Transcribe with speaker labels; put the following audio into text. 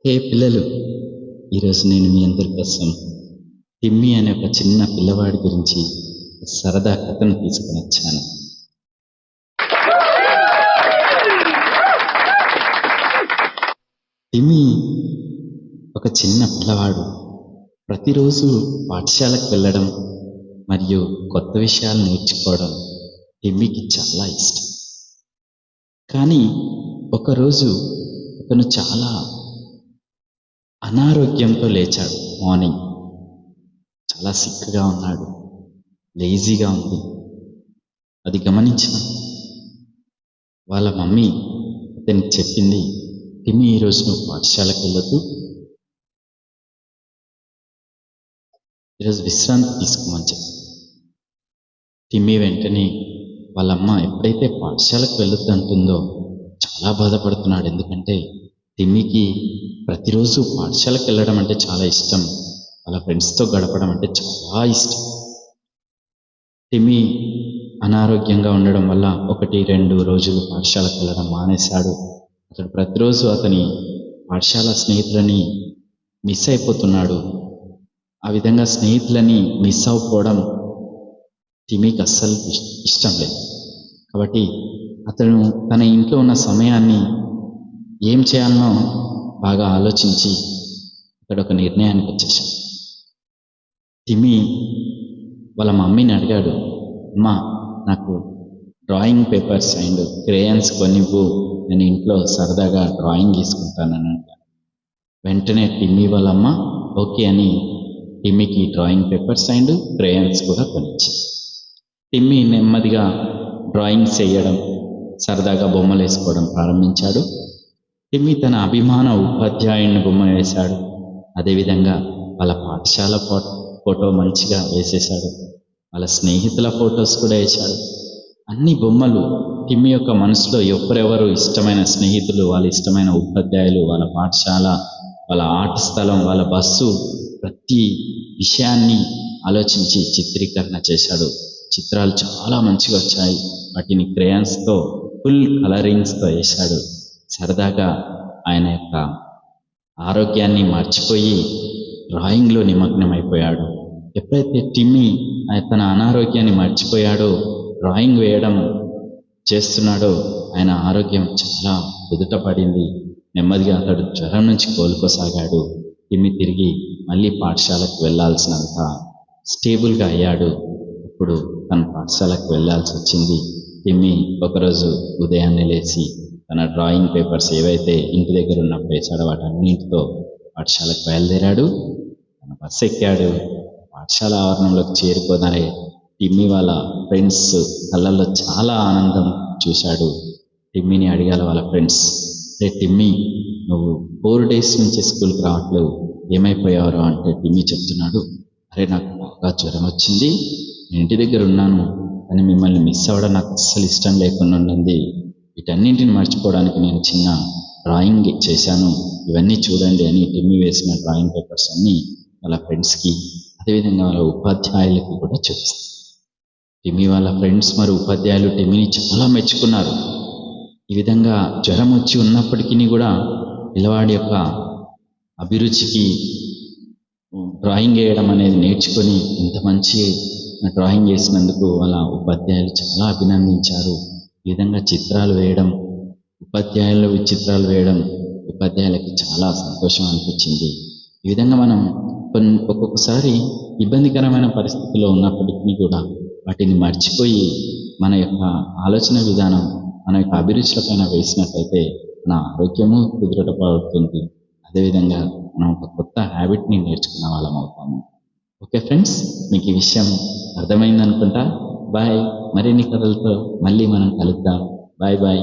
Speaker 1: హే పిల్లలు, ఈరోజు నేను మీ అందరి కోసం టిమ్మీ అనే ఒక చిన్న పిల్లవాడి గురించి సరదా కథను తీసుకుని వచ్చాను. టిమ్మీ ఒక చిన్న పిల్లవాడు. ప్రతిరోజు పాఠశాలకు వెళ్ళడం మరియు కొత్త విషయాలు నేర్చుకోవడం టిమ్మీకి చాలా ఇష్టం. కానీ ఒకరోజు అతను చాలా అనారోగ్యంతో లేచాడు. మార్నింగ్ చాలా సిక్గా ఉన్నాడు, లేజీగా ఉంది. అది గమనించిన వాళ్ళ మమ్మీ అతనికి చెప్పింది, టిమ్మీ ఈరోజు నువ్వు పాఠశాలకు వెళ్ళొద్దు, ఈరోజు విశ్రాంతి తీసుకోమని చెప్పి. టిమ్మీ వెంటనే వాళ్ళమ్మ ఎప్పుడైతే పాఠశాలకు వెళ్ళొద్దు అంటుందో చాలా బాధపడుతున్నాడు. ఎందుకంటే టిమ్మీకి ప్రతిరోజు పాఠశాలకు వెళ్ళడం అంటే చాలా ఇష్టం, వాళ్ళ ఫ్రెండ్స్తో గడపడం అంటే చాలా ఇష్టం. టిమ్మీ అనారోగ్యంగా ఉండడం వల్ల 1-2 రోజులు పాఠశాలకు వెళ్ళడం మానేశాడు. అతడు ప్రతిరోజు అతని పాఠశాల స్నేహితులని మిస్ అయిపోతున్నాడు. ఆ విధంగా స్నేహితులని మిస్ అవ్వకపోవడం టిమ్మీకి అస్సలు ఇష్టం లేదు. కాబట్టి అతను తన ఇంట్లో ఉన్న సమయాన్ని ఏం చేయాలనో బాగా ఆలోచించి అక్కడ ఒక నిర్ణయానికి వచ్చేసాడు. టిమ్మీ వాళ్ళ మమ్మీని అడిగాడు, అమ్మా నాకు డ్రాయింగ్ పేపర్స్ అండ్ క్రేయన్స్ కొనివ్వు, నేను ఇంట్లో సరదాగా డ్రాయింగ్ గీసుకుంటానని అంటాడు. వెంటనే టిమ్మీ వాళ్ళమ్మ ఓకే అని టిమ్మీకి డ్రాయింగ్ పేపర్స్ అండ్ క్రేయన్స్ కూడా కొనిచ్చింది. టిమ్మీ నెమ్మదిగా డ్రాయింగ్స్ వేయడం, సరదాగా బొమ్మలు వేసుకోవడం ప్రారంభించాడు. టిమ్మీ తన అభిమాన ఉపాధ్యాయుని బొమ్మ వేశాడు. అదేవిధంగా వాళ్ళ పాఠశాల ఫోటో మంచిగా వేసేశాడు. వాళ్ళ స్నేహితుల ఫొటోస్ కూడా వేశాడు. అన్ని బొమ్మలు టిమ్మీ యొక్క మనసులో ఎవరెవరు ఇష్టమైన స్నేహితులు, వాళ్ళ ఇష్టమైన ఉపాధ్యాయులు, వాళ్ళ పాఠశాల, వాళ్ళ ఆట స్థలం, వాళ్ళ బస్సు, ప్రతి విషయాన్ని ఆలోచించి చిత్రీకరణ చేశాడు. చిత్రాలు చాలా మంచిగా వచ్చాయి. వాటిని క్రేయాన్స్తో ఫుల్ కలరింగ్స్తో వేశాడు. సరదాగా ఆయన యొక్క ఆరోగ్యాన్ని మర్చిపోయి డ్రాయింగ్లో నిమగ్నమైపోయాడు. ఎప్పుడైతే టిమ్మీ తన అనారోగ్యాన్ని మర్చిపోయాడో, డ్రాయింగ్ వేయడం చేస్తున్నాడో, ఆయన ఆరోగ్యం చాలా కుదుట పడింది. నెమ్మదిగా అతడు జ్వరం నుంచి కోలుకోసాగాడు. టిమ్మీ తిరిగి మళ్ళీ పాఠశాలకు వెళ్ళాల్సినంత స్టేబుల్గా అయ్యాడు. ఇప్పుడు తన పాఠశాలకు వెళ్ళాల్సి వచ్చింది. టిమ్మీ ఒకరోజు ఉదయాన్నే లేచి తన డ్రాయింగ్ పేపర్స్ ఏవైతే ఇంటి దగ్గర ఉన్నప్పుడు వేసాడో వాటన్నింటితో పాఠశాలకు బయలుదేరాడు. తన బస్సు ఎక్కాడు. పాఠశాల ఆవరణంలోకి చేరుకోగానే టిమ్మీ వాళ్ళ ఫ్రెండ్స్ కళ్ళల్లో చాలా ఆనందం చూశాడు. టిమ్మీని అడిగాల వాళ్ళ ఫ్రెండ్స్, రే టిమ్మీ, నువ్వు 4 days నుంచి స్కూల్కి రావట్లేవు, ఏమైపోయావో అంటే టిమ్మీ చెప్తున్నాడు, అరే నాకు బాగా జ్వరం వచ్చింది, నేను ఇంటి దగ్గర ఉన్నాను, కానీ మిమ్మల్ని మిస్ అవ్వడం నాకు అస్సలు ఇష్టం లేకుండా ఉండింది. వీటన్నింటిని మర్చిపోవడానికి నేను చిన్న డ్రాయింగ్ చేశాను, ఇవన్నీ చూడండి అని టిమ్మీ వేసిన డ్రాయింగ్ పేపర్స్ అన్నీ వాళ్ళ ఫ్రెండ్స్కి, అదేవిధంగా వాళ్ళ ఉపాధ్యాయులకి కూడా చూపిస్తారు. టిమ్మీ వాళ్ళ ఫ్రెండ్స్ మరియు ఉపాధ్యాయులు టిమ్మీని చాలా మెచ్చుకున్నారు. ఈ విధంగా జ్వరం వచ్చి ఉన్నప్పటికీ కూడా పిల్లవాడి యొక్క అభిరుచికి డ్రాయింగ్ వేయడం అనేది నేర్చుకొని ఇంత మంచి డ్రాయింగ్ వేసినందుకు వాళ్ళ ఉపాధ్యాయులు చాలా అభినందించారు. ఈ విధంగా చిత్రాలు వేయడం, ఉపాధ్యాయులు చిత్రాలు వేయడం ఉపాధ్యాయులకి చాలా సంతోషం అనిపించింది. ఈ విధంగా మనం ఒక్కొక్కసారి ఇబ్బందికరమైన పరిస్థితుల్లో ఉన్నప్పటికీ కూడా వాటిని మర్చిపోయి మన యొక్క ఆలోచన విధానం, మన యొక్క అభిరుచుల పైన వేసినట్లయితే మన ఆరోగ్యము కుదుటపడుతుంది. అదేవిధంగా మనం ఒక కొత్త హ్యాబిట్ని నేర్చుకున్న వాళ్ళం అవుతాము. ఓకే ఫ్రెండ్స్, మీకు ఈ విషయం అర్థమైందనుకుంటా. బాయ్. మరిన్ని కథలతో మళ్ళీ మనం కలుద్దాం. Bye bye.